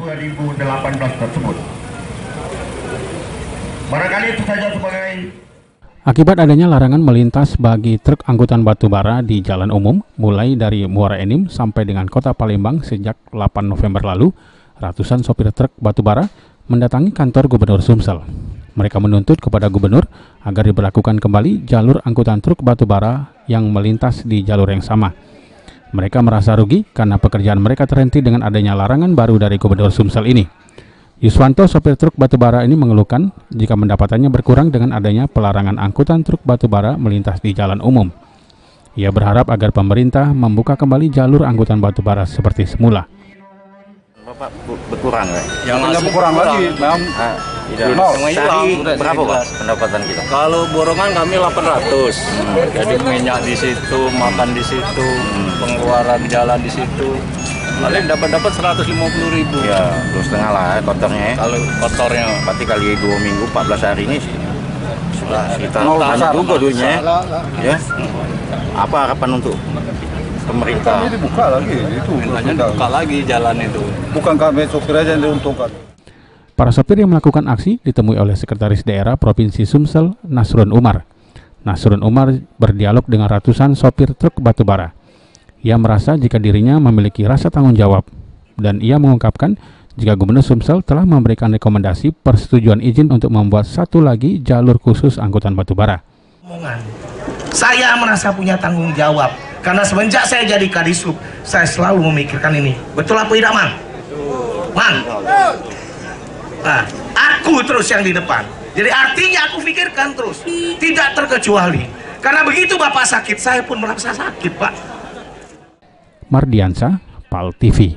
2018 tersebut. Barangkali itu saja sebagai Akibat adanya larangan melintas bagi truk angkutan batu bara di jalan umum, mulai dari Muara Enim sampai dengan Kota Palembang sejak 8 November lalu, ratusan sopir truk batu bara mendatangi kantor Gubernur Sumsel. Mereka menuntut kepada Gubernur agar diberlakukan kembali jalur angkutan truk batu bara yang melintas di jalur yang sama. Mereka merasa rugi karena pekerjaan mereka terhenti dengan adanya larangan baru dari Gubernur Sumsel ini. Yuswanto, sopir truk batubara ini mengeluhkan jika pendapatannya berkurang dengan adanya pelarangan angkutan truk batubara melintas di jalan umum. Ia berharap agar pemerintah membuka kembali jalur angkutan batubara seperti semula. Bapak berkurang ya? Yang berkurang lagi, memang sehari berapa Pak pendapatan kita? Kalau borongan kami 800, jadi minyak di situ, makan di situ, pengeluaran jalan di situ. Paling dapat 150.000. Ya, 2,5 lah kotornya ya. Kalau kotornya berarti kali 2 minggu 14 hari ini sudah sekitar banyak juga duitnya ya. Apa harapan untuk pemerintah? Ini dibuka lagi, itu mintanya dibuka lagi jalan itu. Bukan kami sopir aja yang diuntungkan. Para sopir yang melakukan aksi ditemui oleh Sekretaris Daerah Provinsi Sumsel, Nasrun Umar. Nasrun Umar berdialog dengan ratusan sopir truk batubara. Ia merasa jika dirinya memiliki rasa tanggung jawab, dan ia mengungkapkan jika Gubernur Sumsel telah memberikan rekomendasi persetujuan izin untuk membuat satu lagi jalur khusus angkutan batubara. Saya merasa punya tanggung jawab, karena semenjak saya jadi Kadisub, saya selalu memikirkan ini. Betul apa tidak, Man? Man? Nah, aku terus yang di depan. Jadi artinya aku pikirkan terus, tidak terkecuali. Karena begitu Bapak sakit, saya pun merasa sakit, Pak. Mardiansa, PAL TV.